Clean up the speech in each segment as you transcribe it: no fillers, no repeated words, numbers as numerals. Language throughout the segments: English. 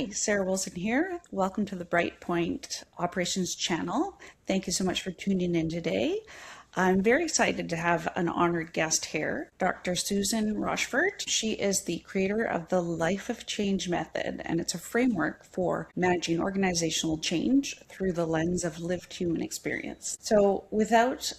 Hi, Sarah Wilson here. Welcome to the Brightpoint Operations channel. Thank you so much for tuning in today. I'm very excited to have an honored guest here, Dr. Susan Rochefort. She is the creator of the Life of Change method, and it's a framework for managing organizational change through the lens of lived human experience. So without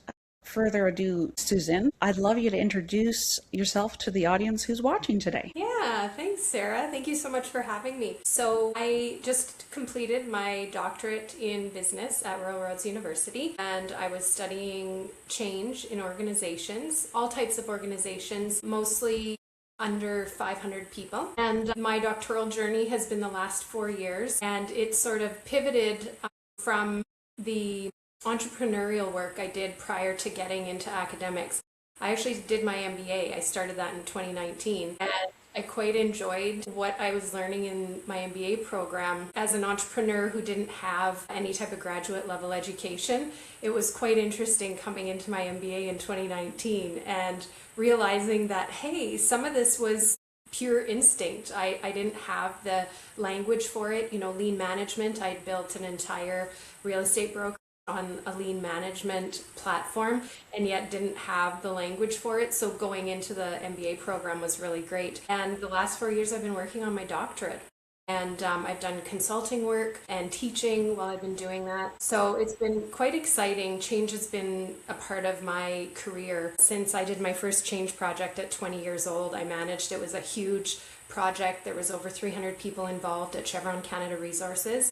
further ado, Susan, I'd love you to introduce yourself to the audience who's watching today. Yeah, thanks, Sarah. Thank you so much for having me. So, I just completed my doctorate in business at Royal Roads University, and I was studying change in organizations, all types of organizations, mostly under 500 people. And my doctoral journey has been the last 4 years, and it sort of pivoted from the entrepreneurial work I did prior to getting into academics. I actually did my MBA. I started that in 2019, and I quite enjoyed what I was learning in my MBA program. As an entrepreneur who didn't have any type of graduate level education, it was quite interesting coming into my MBA in 2019 and realizing that, hey, some of this was pure instinct. I didn't have the language for it. Lean management. I'd built an entire real estate brokerage on a lean management platform and yet didn't have the language for it. So going into the MBA program was really great. And the last 4 years I've been working on my doctorate. And I've done consulting work and teaching while I've been doing that. So it's been quite exciting. Change has been a part of my career since I did my first change project at 20 years old. I managed, it was a huge project. There was over 300 people involved at Chevron Canada Resources.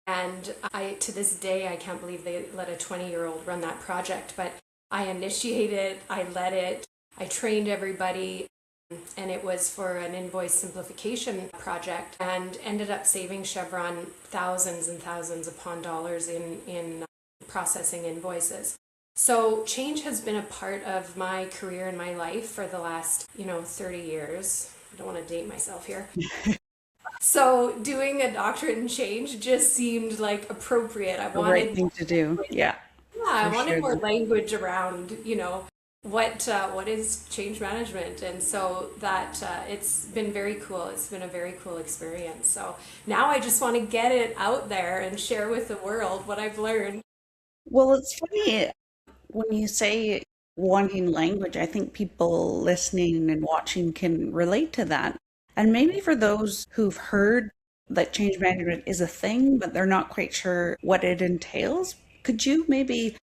And to this day, I can't believe they let a 20-year-old run that project, but I initiated, I led it, I trained everybody, and it was for an invoice simplification project and ended up saving Chevron thousands and thousands upon dollars in processing invoices. So change has been a part of my career and my life for the last, 30 years. I don't want to date myself here. So doing a doctorate in change just seemed like appropriate. I The right wanted, thing to do. Yeah, I for wanted sure. more language around, what is change management, and so that it's been very cool. It's been a very cool experience. So now I just want to get it out there and share with the world what I've learned. Well, it's funny when you say wanting language, I think people listening and watching can relate to that. And maybe for those who've heard that change management is a thing, but they're not quite sure what it entails, could you maybe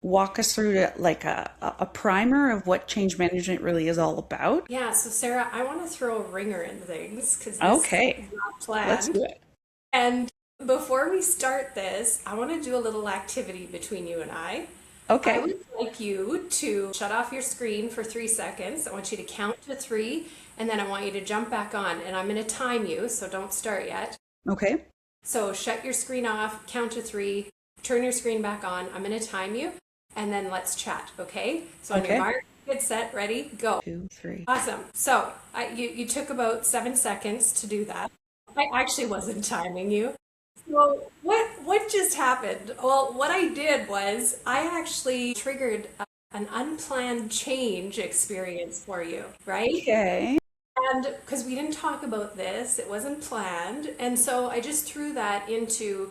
walk us through like a primer of what change management really is all about? Yeah, so Sarah, I want to throw a ringer in things because this is Okay, not let's planned. do it. And before we start this, I want to do a little activity between you and I. I Okay, would like you to shut off your screen for 3 seconds. I want you to count to three, and then I want you to jump back on. And I'm going to time you, so don't start yet. okay. So shut your screen off, count to three, turn your screen back on. I'm going to time you, and then let's chat, okay? So on your Okay. mark, get set, ready, go. 2, 3. Awesome. So you took about 7 seconds to do that. I actually wasn't timing you. So what just happened? Well, what I did was I actually triggered an unplanned change experience for you, right? Okay. And because we didn't talk about this, it wasn't planned. And so I just threw that into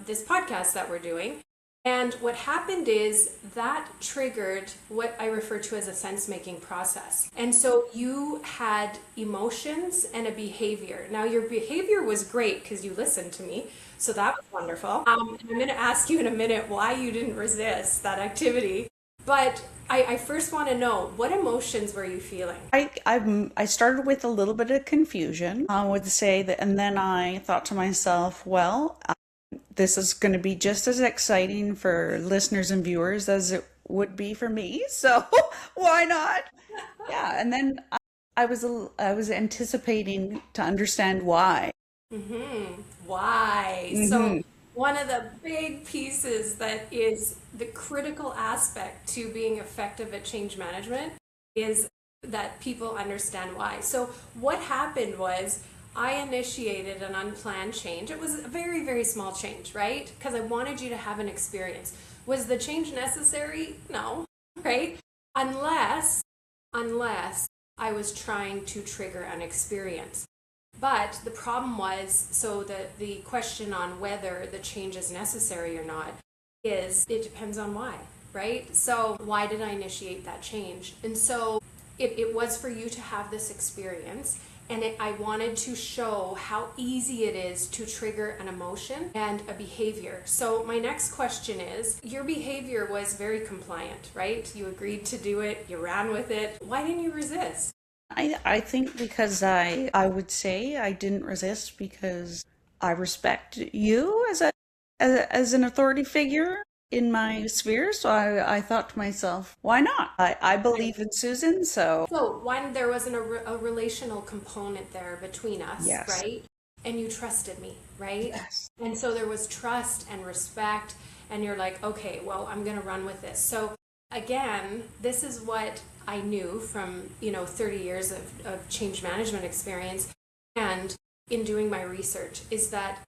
this podcast that we're doing. And what happened is that triggered what I refer to as a sense-making process. And so you had emotions and a behavior. Now, your behavior was great because you listened to me. So that was wonderful. And I'm going to ask you in a minute why you didn't resist that activity. But I first want to know, what emotions were you feeling? I started with a little bit of confusion. I would say that, and then I thought to myself, well, this is going to be just as exciting for listeners and viewers as it would be for me. So why not? Yeah, and then I was anticipating to understand why. Why? So Hmm. one of the big pieces that is the critical aspect to being effective at change management is that people understand why. So what happened was I initiated an unplanned change. It was a very, very small change, right? Because I wanted you to have an experience. Was the change necessary? No, right? Unless I was trying to trigger an experience. But the problem was, so the question on whether the change is necessary or not is, it depends on why, right? So why did I initiate that change? And so it was for you to have this experience, and I wanted to show how easy it is to trigger an emotion and a behavior. So my next question is, your behavior was very compliant, right? You agreed to do it, you ran with it. Why didn't you resist? I think because I would say I didn't resist because I respect you as an authority figure in my sphere. So I thought to myself, why not? I believe in Susan, so So one, there wasn't a relational component there between us, yes. right? And you trusted me, right? Yes. And so there was trust and respect, and you're like, okay, well, I'm going to run with this. So again, this is what I knew from, 30 years of change management experience and in doing my research, is that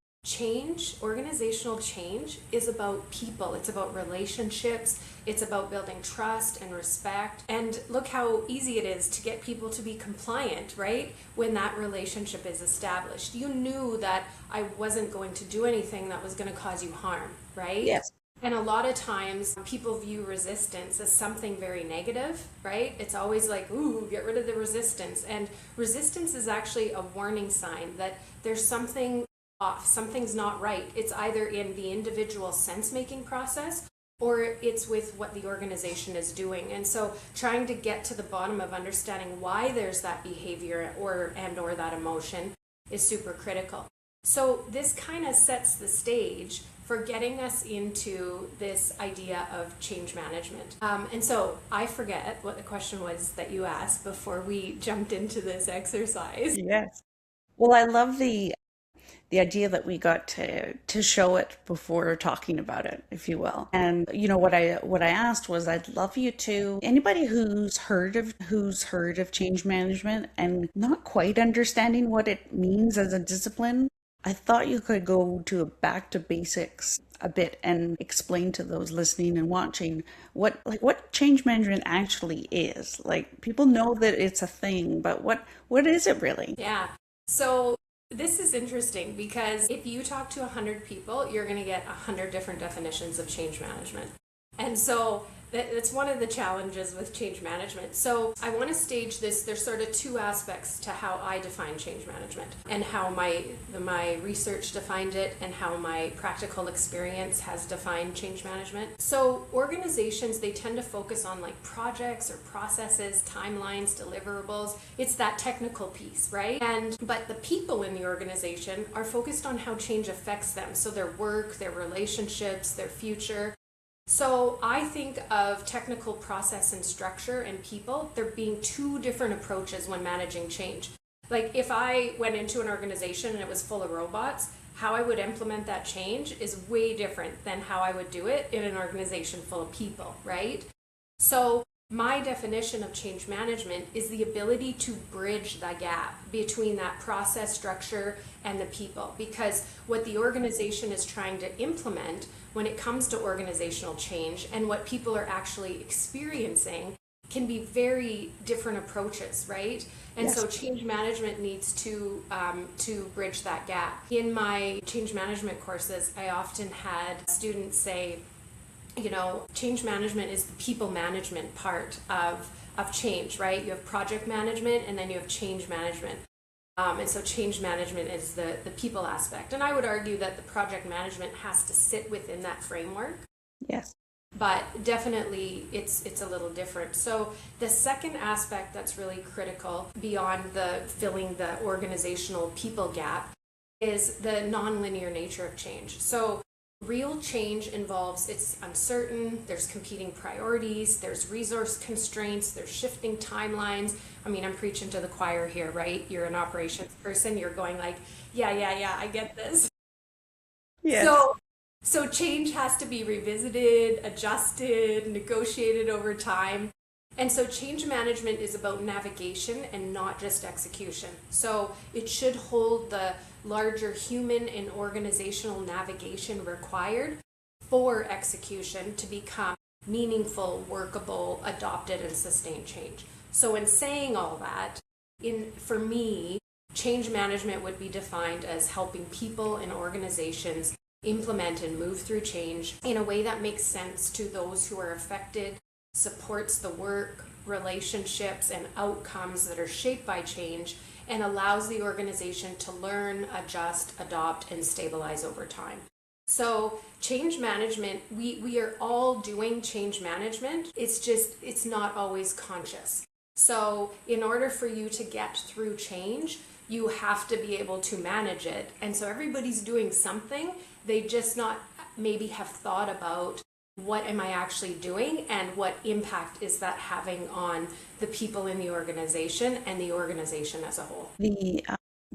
organizational change, is about people. It's about relationships. It's about building trust and respect. And look how easy it is to get people to be compliant, right? When that relationship is established. You knew that I wasn't going to do anything that was going to cause you harm, right? Yes. And a lot of times people view resistance as something very negative, right? It's always like, ooh, get rid of the resistance. And resistance is actually a warning sign that there's something off, something's not right. It's either in the individual sense-making process or it's with what the organization is doing. And so trying to get to the bottom of understanding why there's that behavior or that emotion is super critical. So this kind of sets the stage for getting us into this idea of change management. And so I forget what the question was that you asked before we jumped into this exercise. Yes. Well, I love the idea that we got to show it before talking about it, if you will. And what I asked was, I'd love you to, anybody who's heard of change management and not quite understanding what it means as a discipline, I thought you could go to back to basics a bit and explain to those listening and watching what change management actually is. Like, people know that it's a thing, but what is it really? Yeah. So this is interesting because if you talk to 100 people, you're going to get 100 different definitions of change management. And so that's one of the challenges with change management. So I want to stage this. There's sort of two aspects to how I define change management and how my research defined it and how my practical experience has defined change management. So organizations, they tend to focus on like projects or processes, timelines, deliverables. It's that technical piece, right? But the people in the organization are focused on how change affects them. So their work, their relationships, their future. So I think of technical process and structure and people, there being two different approaches when managing change. Like if I went into an organization and it was full of robots, how I would implement that change is way different than how I would do it in an organization full of people, right? So my definition of change management is the ability to bridge the gap between that process structure and the people, because what the organization is trying to implement when it comes to organizational change and what people are actually experiencing can be very different approaches, right? And Yes. so change management needs to bridge that gap. In my change management courses, I often had students say, change management is the people management part of change, right? You have project management and then you have change management. And so change management is the people aspect. And I would argue that the project management has to sit within that framework. Yes. But definitely it's a little different. So the second aspect that's really critical beyond the filling the organizational people gap is the nonlinear nature of change. So real change involves, it's uncertain, there's competing priorities, there's resource constraints, there's shifting timelines. I mean, I'm preaching to the choir here, right? You're an operations person, you're going like, yeah, I get this. Yes. So change has to be revisited, adjusted, negotiated over time. And so change management is about navigation and not just execution. So it should hold the larger human and organizational navigation required for execution to become meaningful, workable, adopted, and sustained change. So in saying all that, for me, change management would be defined as helping people and organizations implement and move through change in a way that makes sense to those who are affected, supports the work, relationships, and outcomes that are shaped by change, and allows the organization to learn, adjust, adopt, and stabilize over time. So change management, we are all doing change management. It's not always conscious. So in order for you to get through change, you have to be able to manage it. And so everybody's doing something. They just not maybe have thought about, what am I actually doing and what impact is that having on the people in the organization and the organization as a whole.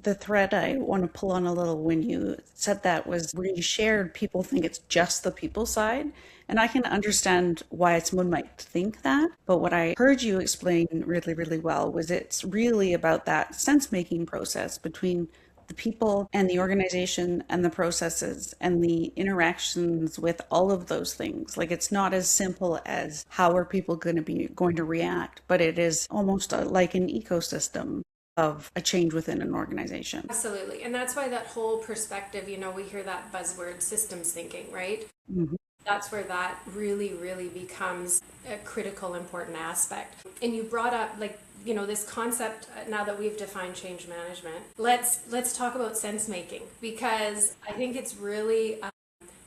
The thread I want to pull on a little when you said that was where you shared people think it's just the people side. And I can understand why someone might think that. But what I heard you explain really, really well was it's really about that sense making process between the people and the organization and the processes and the interactions with all of those things. Like it's not as simple as how are people going to react, but it is almost like an ecosystem of a change within an organization. Absolutely. And that's why that whole perspective, we hear that buzzword systems thinking, right? Mhm. That's where that really, really becomes a critical, important aspect. And you brought up this concept now that we've defined change management. Let's talk about sense making, because I think it's really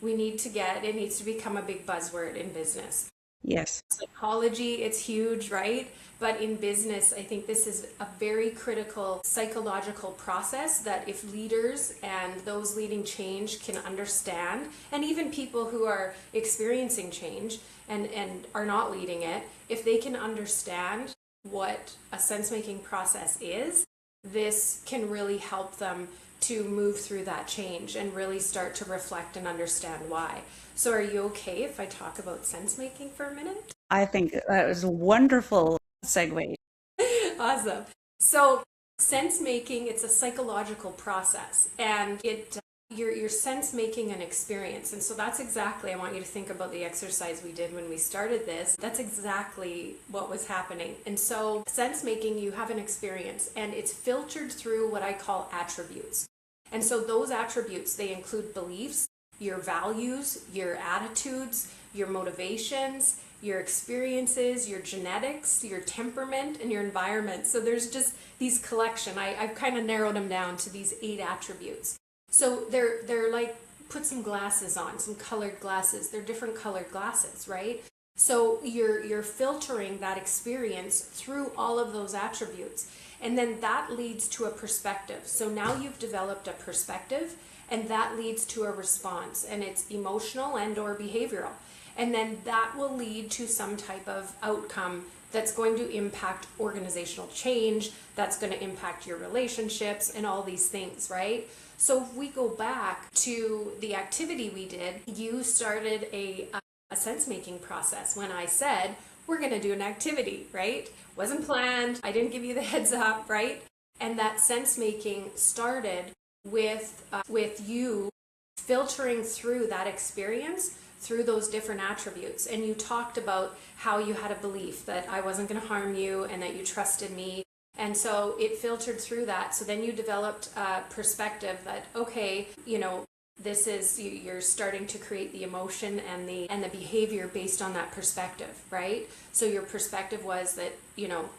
it needs to become a big buzzword in business. Yes. Psychology, it's huge, right? But in business, I think this is a very critical psychological process that if leaders and those leading change can understand, and even people who are experiencing change and are not leading it, if they can understand what a sense-making process is, this can really help them to move through that change and really start to reflect and understand why. So are you okay if I talk about sense making for a minute? I think that was a wonderful segue. Awesome. So sense making, it's a psychological process, and you're sense making an experience. And so that's exactly, I want you to think about the exercise we did when we started this. That's exactly what was happening. And so sense making, you have an experience, and it's filtered through what I call attributes. And so those attributes, they include beliefs, your values, your attitudes, your motivations, your experiences, your genetics, your temperament, and your environment. So there's just these collection. I've kind of narrowed them down to these 8 attributes. So they're like, put some glasses on, some colored glasses. They're different colored glasses, right? So you're filtering that experience through all of those attributes. And then that leads to a perspective. So now you've developed a perspective, and that leads to a response, and it's emotional and or behavioral. And then that will lead to some type of outcome that's going to impact organizational change, that's going to impact your relationships and all these things, right? So if we go back to the activity we did, you started a sense-making process when I said, we're going to do an activity, right? Wasn't planned. I didn't give you the heads up, right? And that sense-making started with you filtering through that experience through those different attributes. And you talked about how you had a belief that I wasn't going to harm you and that you trusted me. And so it filtered through that. So then you developed a perspective that, okay, this is, you're starting to create the emotion and the behavior based on that perspective, right? So your perspective was that,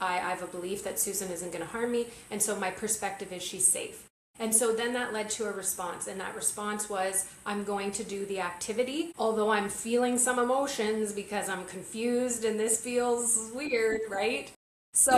I have a belief that Susan isn't going to harm me, and so my perspective is she's safe. And so then that led to a response, and that response was, I'm going to do the activity, although I'm feeling some emotions because I'm confused and this feels weird, right? So,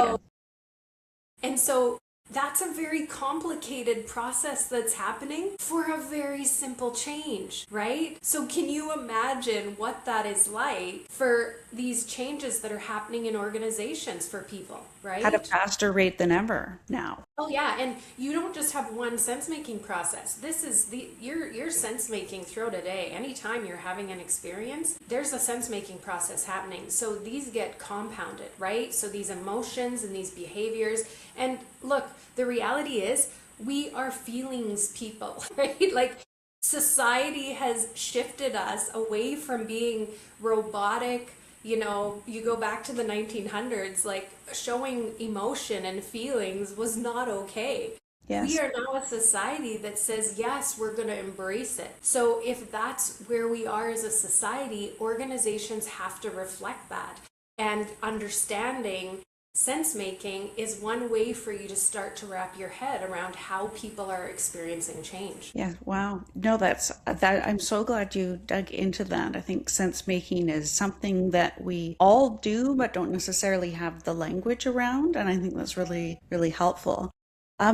yeah. And so that's a very complicated process that's happening for a very simple change, right? So can you imagine what that is like for these changes that are happening in organizations for people, right? At a faster rate than ever now. Oh yeah, and you don't just have one sense-making process. This is your sense-making throughout a day. Anytime you're having an experience, there's a sense-making process happening. So these get compounded, right? So these emotions and these behaviors. And look, the reality is we are feelings people, right? Like society has shifted us away from being robotic. You go back to the 1900s, like showing emotion and feelings was not okay. We Yes. are now a society that says, yes, we're going to embrace it. So if that's where we are as a society, organizations have to reflect that. And understanding sense making is one way for you to start to wrap your head around how people are experiencing change. Yeah, wow. No, that I'm so glad you dug into that. I think sense making is something that we all do, but don't necessarily have the language around. And I think that's really, really helpful.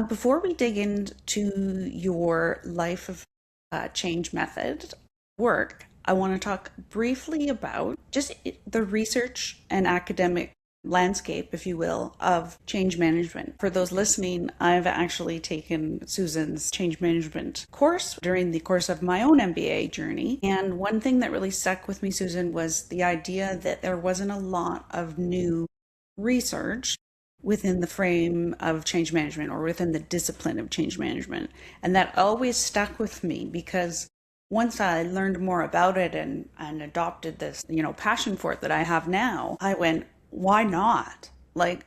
Before we dig into your life of change method work, I want to talk briefly about just the research and academic landscape, if you will, of change management. For those listening, I've actually taken Susan's change management course during the course of my own MBA journey. And one thing that really stuck with me, Susan, was the idea that there wasn't a lot of new research within the frame of change management or within the discipline of change management. And that always stuck with me because once I learned more about it and adopted this, passion for it that I have now, I went, why not? Like,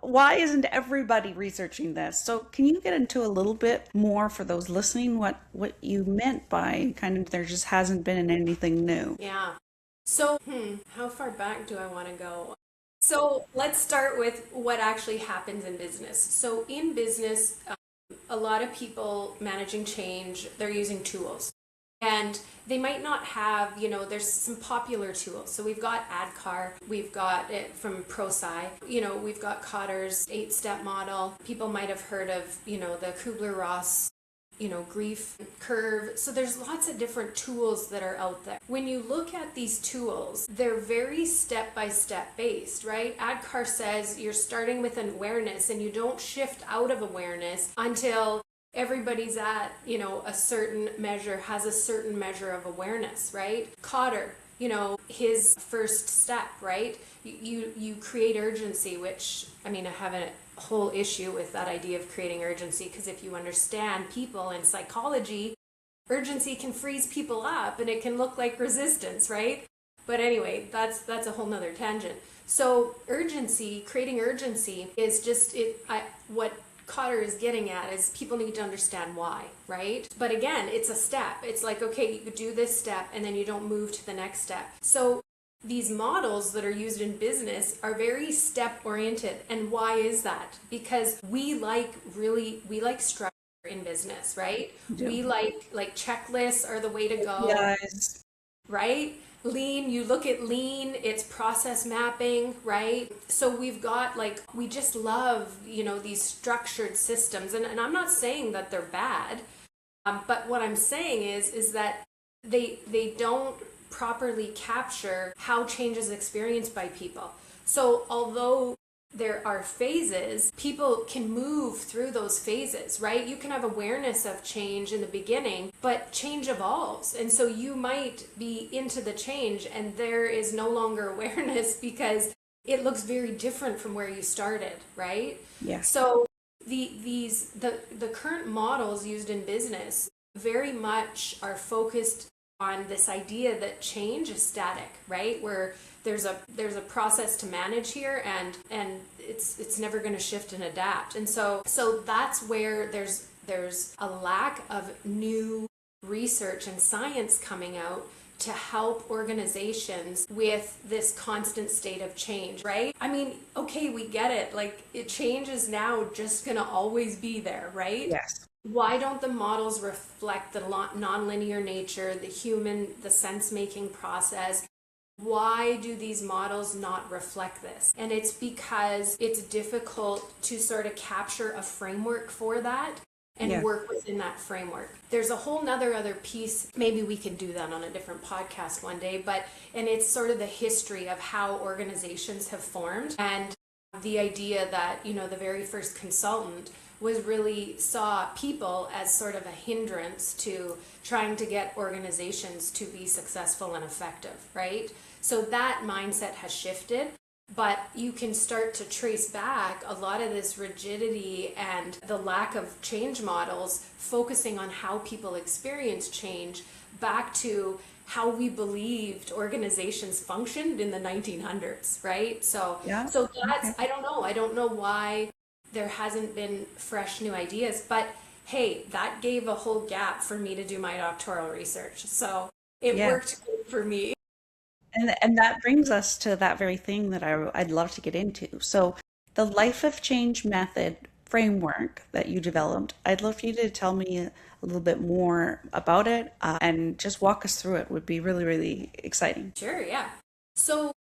why isn't everybody researching this? So, can you get into a little bit more for those listening what you meant by kind of there just hasn't been anything new? Yeah. So, how far back do I want to go? So, let's start with what actually happens in business. So, in business, a lot of people managing change, they're using tools. And they might not have, there's some popular tools. So we've got ADKAR, we've got it from ProSci, we've got Kotter's 8-step model. People might have heard of, the Kubler-Ross, grief curve. So there's lots of different tools that are out there. When you look at these tools, they're very step-by-step based, right? ADKAR says you're starting with an awareness and you don't shift out of awareness until everybody's at, a certain measure, has a certain measure of awareness, right? Cotter, his first step, right? You create urgency, which, I have a whole issue with that idea of creating urgency, because if you understand people and psychology, urgency can freeze people up and it can look like resistance, right? But anyway, that's a whole nother tangent. So creating urgency is just what Cotter is getting at is people need to understand why, right? But again, it's a step. It's like, okay, you do this step and then you don't move to the next step. So these models that are used in business are very step oriented. And why is that? Because we like structure in business, right? Yeah. We like checklists are the way to go. Yes. Right? Lean, you look at lean, it's process mapping, right? So we've got we just love, these structured systems. And I'm not saying that they're bad, but what I'm saying is that they don't properly capture how change is experienced by people. So although there are phases, people can move through those phases, right? You can have awareness of change in the beginning, but change evolves. And so you might be into the change and there is no longer awareness because it looks very different from where you started, right? Yes. So the current models used in business very much are focused on this idea that change is static, right? Where there's a process to manage here and it's never going to shift and adapt. And so that's where there's a lack of new research and science coming out to help organizations with this constant state of change, right? Okay, we get it. Change is now just going to always be there, right? Yes. Why don't the models reflect the nonlinear nature, the sense-making process? Why do these models not reflect this? And it's because it's difficult to sort of capture a framework for that and work within that framework. There's a whole other piece, maybe we can do that on a different podcast one day, and it's sort of the history of how organizations have formed and the idea that, the very first consultant really saw people as sort of a hindrance to trying to get organizations to be successful and effective, right? So that mindset has shifted, but you can start to trace back a lot of this rigidity and the lack of change models focusing on how people experience change back to how we believed organizations functioned in the 1900s, right? So that's, I don't know why there hasn't been fresh new ideas. But hey, that gave a whole gap for me to do my doctoral research. So it Yeah. worked good for me. And that brings us to that very thing that I'd love to get into. So the life of change method framework that you developed, I'd love for you to tell me a little bit more about it, and just walk us through it would be really, really exciting. Sure, yeah. So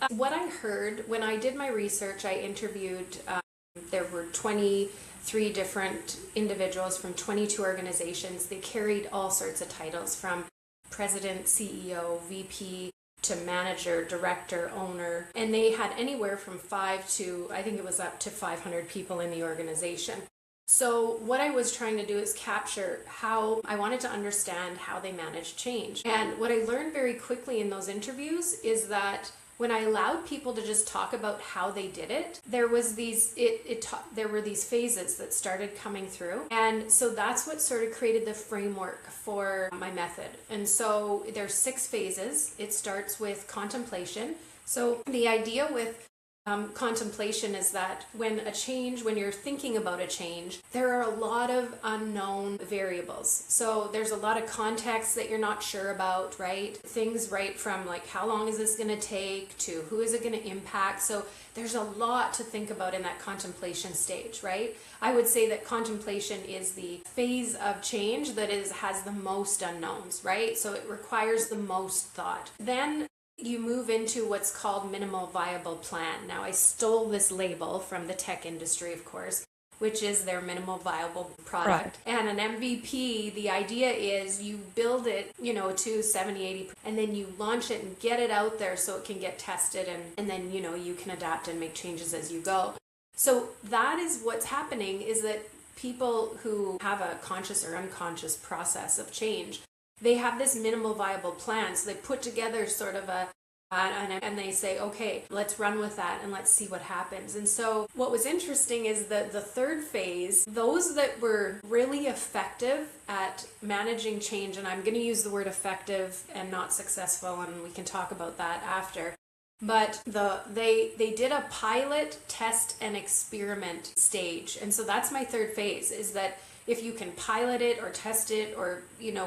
what I heard when I did my research, I interviewed, there were 23 different individuals from 22 organizations. They carried all sorts of titles from president, CEO, VP, to manager, director, owner, and they had anywhere from 5 to, I think it was up to 500 people in the organization. So what I was trying to do is capture how I wanted to understand how they manage change. And what I learned very quickly in those interviews is that when I allowed people to just talk about how they did it, there was there were these phases that started coming through. And so that's what sort of created the framework for my method. And so there's 6 phases. It starts with contemplation. So the idea with contemplation is that when you're thinking about a change, there are a lot of unknown variables. So there's a lot of context that you're not sure about, right? Things right from like, how long is this going to take, to who is it going to impact? So there's a lot to think about in that contemplation stage, right? I would say that contemplation is the phase of change that has the most unknowns, right? So it requires the most thought. Then you move into what's called minimal viable plan. Now, I stole this label from the tech industry, of course, which is their minimal viable product. Right. And an MVP, the idea is you build it, to 70, 80, and then you launch it and get it out there so it can get tested, and then, you can adapt and make changes as you go. So that is what's happening, is that people who have a conscious or unconscious process of change, they have this minimal viable plan. So they put together sort of and they say, okay, let's run with that and let's see what happens. And so what was interesting is that the third phase, those that were really effective at managing change, and I'm going to use the word effective and not successful, and we can talk about that after. But they did a pilot, test, and experiment stage. And so that's my third phase, is that if you can pilot it or test it or,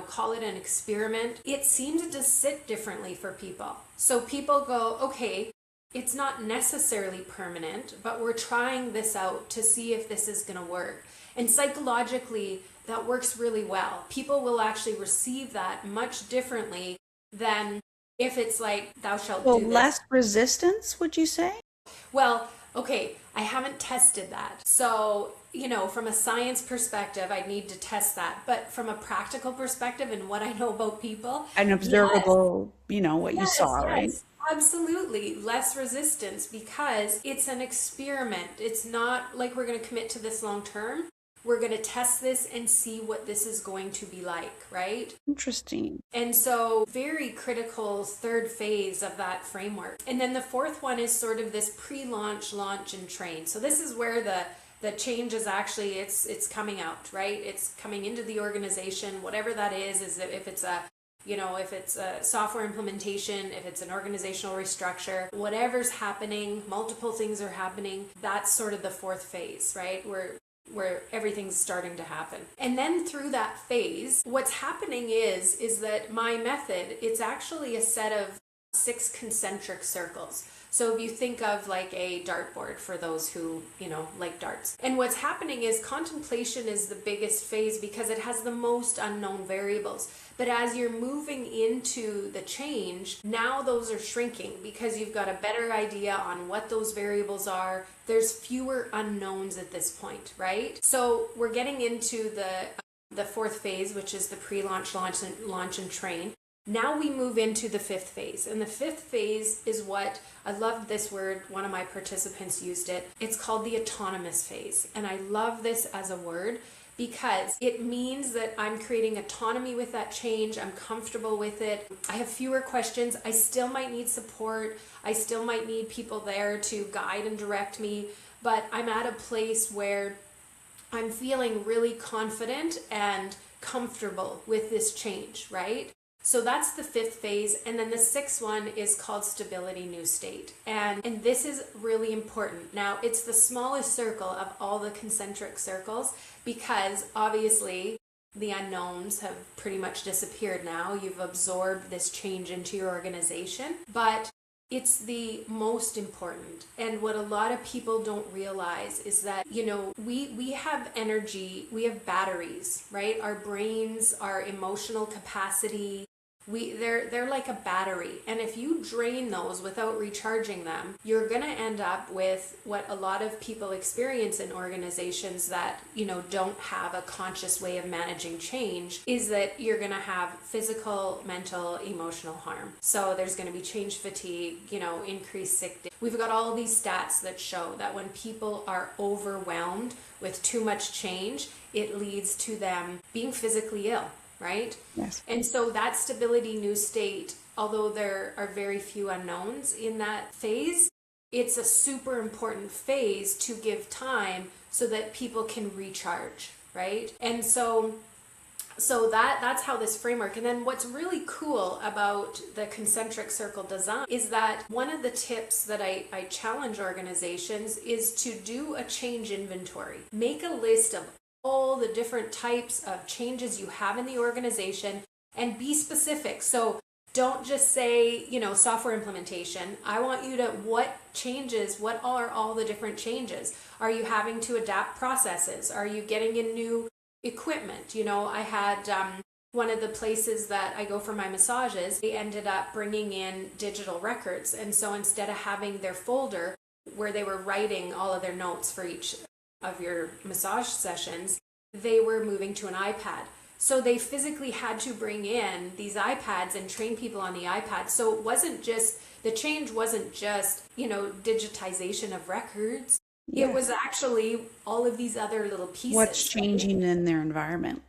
call it an experiment, it seems to sit differently for people. So people go, okay, it's not necessarily permanent, but we're trying this out to see if this is going to work. And psychologically, that works really well. People will actually receive that much differently than if it's like, thou shalt Well, do this. less resistance, would you say? Well, okay, I haven't tested that. So, from a science perspective, I need to test that. But from a practical perspective and what I know about people, An observable, what you yes, saw, right? yes, absolutely. Less resistance, because it's an experiment. It's not like we're going to commit to this long term. We're going to test this and see what this is going to be like, right? Interesting. And so very critical third phase of that framework. And then the fourth one is sort of this pre-launch, launch, and train. So this is where the change is actually, it's coming out, right? It's coming into the organization, whatever that is if it's a software implementation, if it's an organizational restructure, whatever's happening, multiple things are happening, that's sort of the fourth phase, right? Where everything's starting to happen. And then through that phase, what's happening is that my method, it's actually a set of 6 concentric circles. So if you think of like a dartboard for those who, like darts. And what's happening is contemplation is the biggest phase because it has the most unknown variables. But as you're moving into the change, now those are shrinking because you've got a better idea on what those variables are. There's fewer unknowns at this point, right? So we're getting into the fourth phase, which is the pre-launch, launch and train. Now we move into the fifth phase. And the fifth phase is what, I love this word, one of my participants used it. It's called the autonomous phase. And I love this as a word because it means that I'm creating autonomy with that change. I'm comfortable with it. I have fewer questions. I still might need support. I still might need people there to guide and direct me. But I'm at a place where I'm feeling really confident and comfortable with this change, right? So that's the fifth phase. And then the sixth one is called stability new state. And this is really important. Now, it's the smallest circle of all the concentric circles because obviously the unknowns have pretty much disappeared now. You've absorbed this change into your organization, but it's the most important. And what a lot of people don't realize is that, we have energy, we have batteries, right? Our brains, our emotional capacity, they're like a battery. And if you drain those without recharging them, you're going to end up with what a lot of people experience in organizations that, don't have a conscious way of managing change, is that you're going to have physical, mental, emotional harm. So there's going to be change fatigue, increased sick days. We've got all these stats that show that when people are overwhelmed with too much change, it leads to them being physically ill. Right? Yes. And so that stability new state, although there are very few unknowns in that phase, it's a super important phase to give time so that people can recharge, right? And so that's how this framework. And then what's really cool about the concentric circle design is that one of the tips that I challenge organizations is to do a change inventory. Make a list of all the different types of changes you have in the organization and be specific. So don't just say, software implementation. I want you to, what are all the different changes? Are you having to adapt processes? Are you getting in new equipment? I had one of the places that I go for my massages, they ended up bringing in digital records. And so instead of having their folder where they were writing all of their notes for each of your massage sessions, they were moving to an iPad. So they physically had to bring in these iPads and train people on the iPad. So the change wasn't just, digitization of records. Yeah. It was actually all of these other little pieces. What's changing in their environment.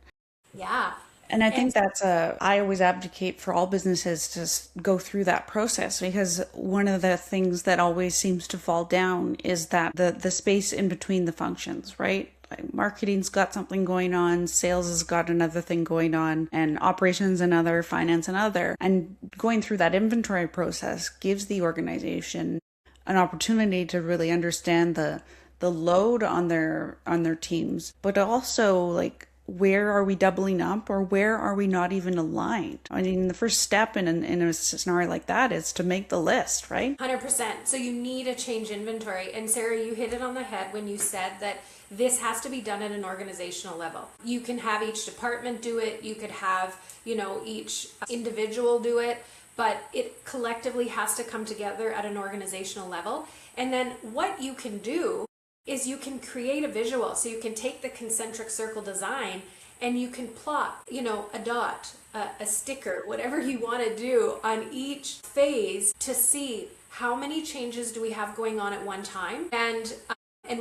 Yeah. And I think I always advocate for all businesses to go through that process, because one of the things that always seems to fall down is that the space in between the functions, right? Like marketing's got something going on, sales has got another thing going on, and operations another, finance another. And going through that inventory process gives the organization an opportunity to really understand the load on their teams, but also like, where are we doubling up, or where are we not even aligned? I mean, the first step in a scenario like that is to make the list, right? 100%. So you need a change inventory. And Sarah, you hit it on the head when you said that this has to be done at an organizational level. You can have each department do it. You could have, each individual do it, but it collectively has to come together at an organizational level. And then what you can do is you can create a visual. So you can take the concentric circle design and you can plot, a dot, a sticker, whatever you want to do on each phase to see how many changes do we have going on at one time, and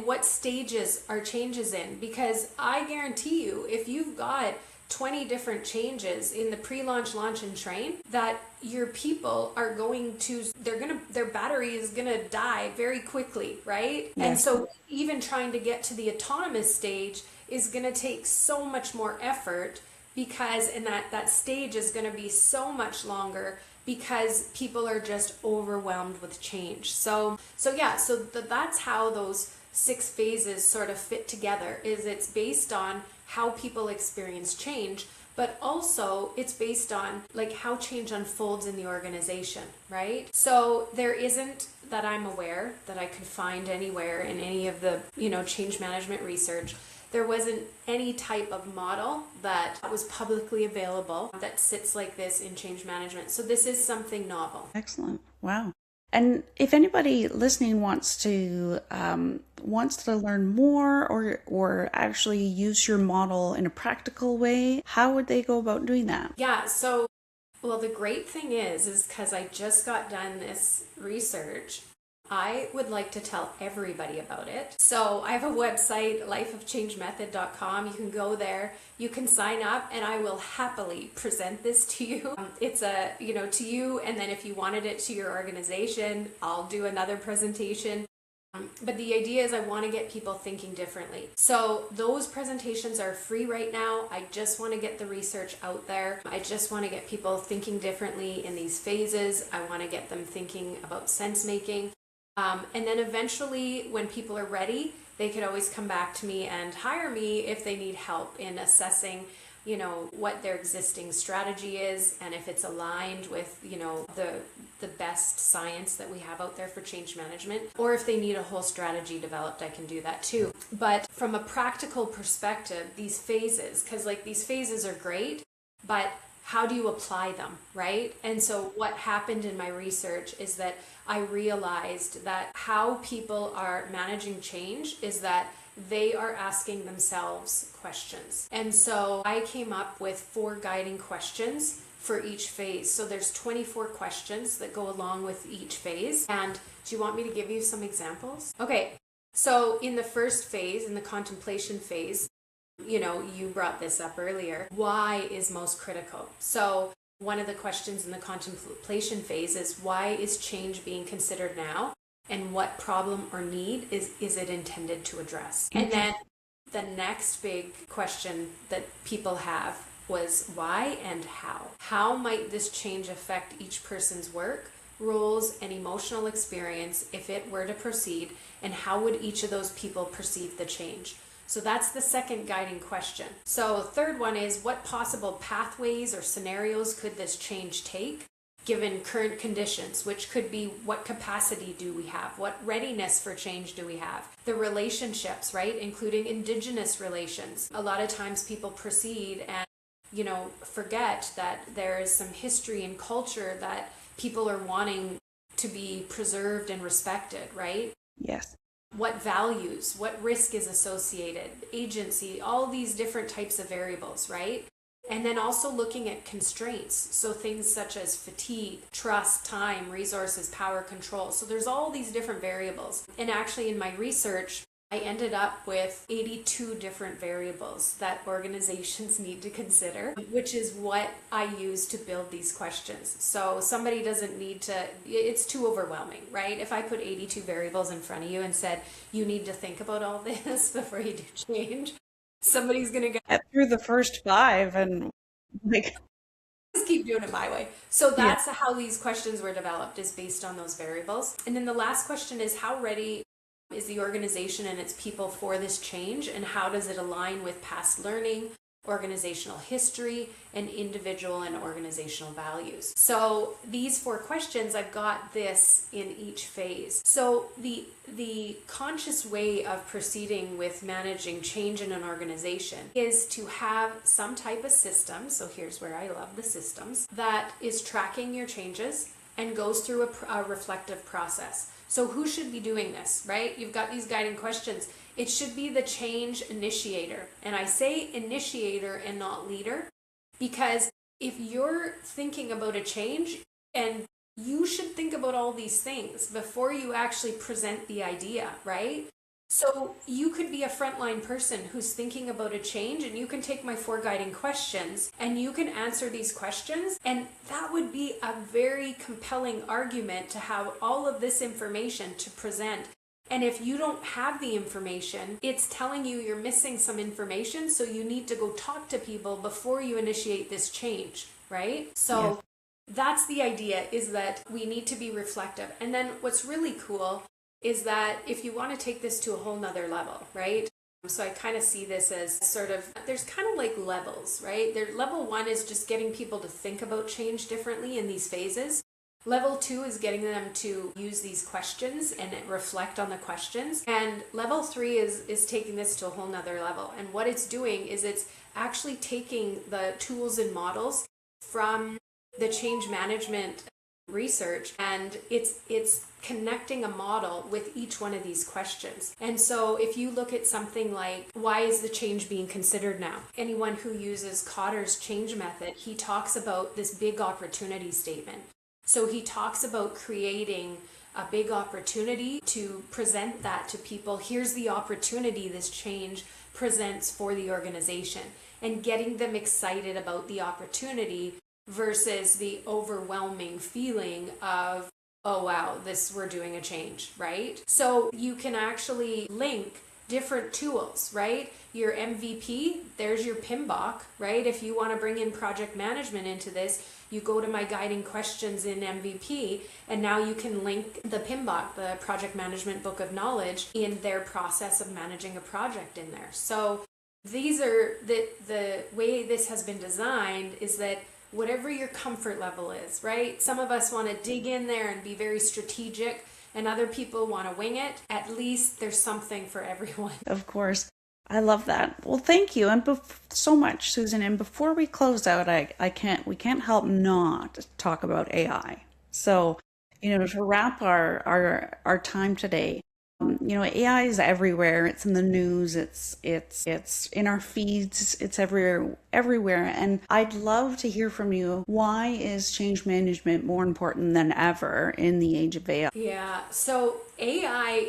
what stages are changes in. Because I guarantee you, if you've got 20 different changes in the pre-launch, launch, and train, that your people are their battery is gonna die very quickly, right? Yes. And so even trying to get to the autonomous stage is gonna take so much more effort, because that stage is gonna be so much longer because people are just overwhelmed with change. So that's how those 6 phases sort of fit together. Is it's based on how people experience change, but also it's based on like how change unfolds in the organization, right? So there isn't, that I'm aware, that I could find anywhere in any of the, change management research, there wasn't any type of model that was publicly available that sits like this in change management. So this is something novel. Excellent. Wow. And if anybody listening wants to learn more, or actually use your model in a practical way, how would they go about doing that? Yeah, so, well, the great thing is because I just got done this research, I would like to tell everybody about it. So I have a website, lifeofchangemethod.com. You can go there, you can sign up, and I will happily present this to you. It's to you, and then if you wanted it to your organization, I'll do another presentation. But the idea is I want to get people thinking differently. So those presentations are free right now. I just want to get the research out there. I just want to get people thinking differently in these phases. I want to get them thinking about sense making. And then eventually, when people are ready, they could always come back to me and hire me if they need help in assessing, you know, what their existing strategy is and if it's aligned with, you know, the best science that we have out there for change management, or if they need a whole strategy developed, I can do that too. But from a practical perspective, these phases, because like these phases are great, but how do you apply them, right? And so what happened in my research is that I realized that how people are managing change is that they are asking themselves questions. And so I came up with 4 guiding questions for each phase. So there's 24 questions that go along with each phase. And do you want me to give you some examples? Okay, so in the first phase, in the contemplation phase, you know, you brought this up earlier, why is most critical? So one of the questions in the contemplation phase is, why is change being considered now? And what problem or need is it intended to address? And then the next big question that people have was why and how. How might this change affect each person's work, roles, and emotional experience if it were to proceed? And how would each of those people perceive the change? So that's the second guiding question. So third one is, what possible pathways or scenarios could this change take given current conditions, which could be what capacity do we have? What readiness for change do we have? The relationships, right? Including Indigenous relations. A lot of times people proceed and, you know, forget that there is some history and culture that people are wanting to be preserved and respected, right? Yes. What values, what risk is associated, agency, all these different types of variables, right? And then also looking at constraints. So things such as fatigue, trust, time, resources, power, control. So there's all these different variables. And actually in my research, I ended up with 82 different variables that organizations need to consider, which is what I use to build these questions. So somebody doesn't need to, it's too overwhelming, right? If I put 82 variables in front of you and said, you need to think about all this before you do change, somebody's going to Get through the first 5 and like, just keep doing it my way. So yeah. that's how these questions were developed, is based on those variables. And then the last question is, how ready is the organization and its people for this change, and how does it align with past learning, organizational history, and individual and organizational values? So these 4 questions, I've got this in each phase. So the conscious way of proceeding with managing change in an organization is to have some type of system. So here's where I love the systems, that is tracking your changes and goes through a reflective process. So who should be doing this, right? You've got these guiding questions. It should be the change initiator. And I say initiator and not leader, because if you're thinking about a change, and you should think about all these things before you actually present the idea, right? So you could be a frontline person who's thinking about a change, and you can take my 4 guiding questions and you can answer these questions, and that would be a very compelling argument to have all of this information to present. And if you don't have the information, it's telling you you're missing some information, so you need to go talk to people before you initiate this change, right? So Yes. that's the idea, is that we need to be reflective. And then what's really cool is that if you want to take this to a whole nother level, right? So I kind of see this as sort of, there's kind of like levels, right? Level 1 is just getting people to think about change differently in these phases. Level 2 is getting them to use these questions and reflect on the questions. And level 3 is taking this to a whole nother level. And what it's doing is it's actually taking the tools and models from the change management research, and it's connecting a model with each one of these questions. And so if you look at something like, why is the change being considered now? Anyone who uses Cotter's change method, he talks about this big opportunity statement. So he talks about creating a big opportunity to present that to people. Here's the opportunity this change presents for the organization, and getting them excited about the opportunity versus the overwhelming feeling of oh wow, we're doing a change, right? So you can actually link different tools, right? Your MVP, there's your PMBOK, right? If you want to bring in project management into this, you go to my guiding questions in MVP, and now you can link the PMBOK, the project management book of knowledge, in their process of managing a project in there. So these are the way this has been designed is that whatever your comfort level is, right? Some of us want to dig in there and be very strategic, and other people want to wing it. At least there's something for everyone. Of course. I love that. Well, thank you and so much, Susan. And before we close out, we can't help not talk about AI. So, to wrap our time today, AI is everywhere. It's in the news. It's in our feeds. It's everywhere. And I'd love to hear from you. Why is change management more important than ever in the age of AI? Yeah. So AI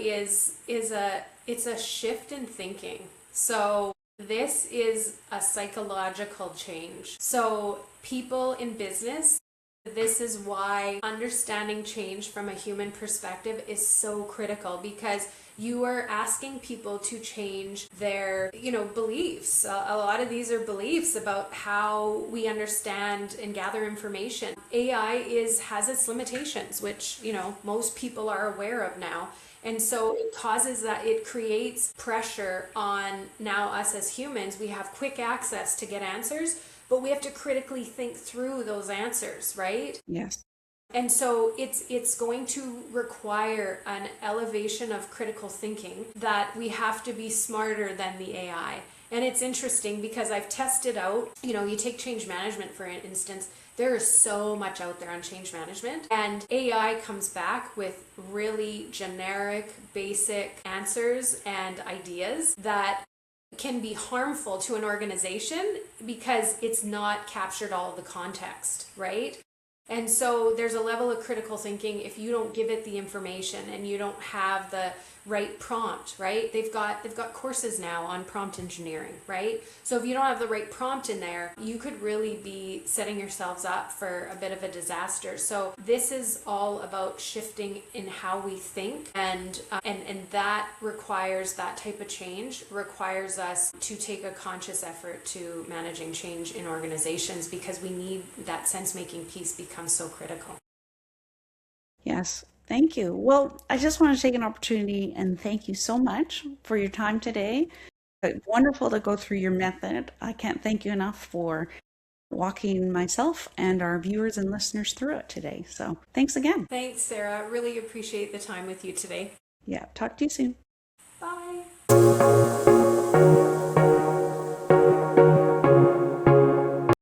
it's a shift in thinking. So this is a psychological change. So people in business, this is why understanding change from a human perspective is so critical, because you are asking people to change their, beliefs. A lot of these are beliefs about how we understand and gather information. AI has its limitations, which, most people are aware of now. And so it creates pressure on now us as humans. We have quick access to get answers, but we have to critically think through those answers, right? Yes. And so it's going to require an elevation of critical thinking, that we have to be smarter than the AI. And it's interesting because I've tested out, you take change management, for instance, there is so much out there on change management, and AI comes back with really generic, basic answers and ideas that can be harmful to an organization because it's not captured all of the context, right? And so there's a level of critical thinking if you don't give it the information and you don't have the right prompt, right? They've got courses now on prompt engineering, right? So if you don't have the right prompt in there, you could really be setting yourselves up for a bit of a disaster. So this is all about shifting in how we think, and that requires, that type of change requires us to take a conscious effort to managing change in organizations, because we need that sense-making piece becomes so critical. Yes. Thank you. Well, I just want to take an opportunity and thank you so much for your time today. Wonderful to go through your method. I can't thank you enough for walking myself and our viewers and listeners through it today. So thanks again. Thanks, Sarah. Really appreciate the time with you today. Yeah. Talk to you soon. Bye.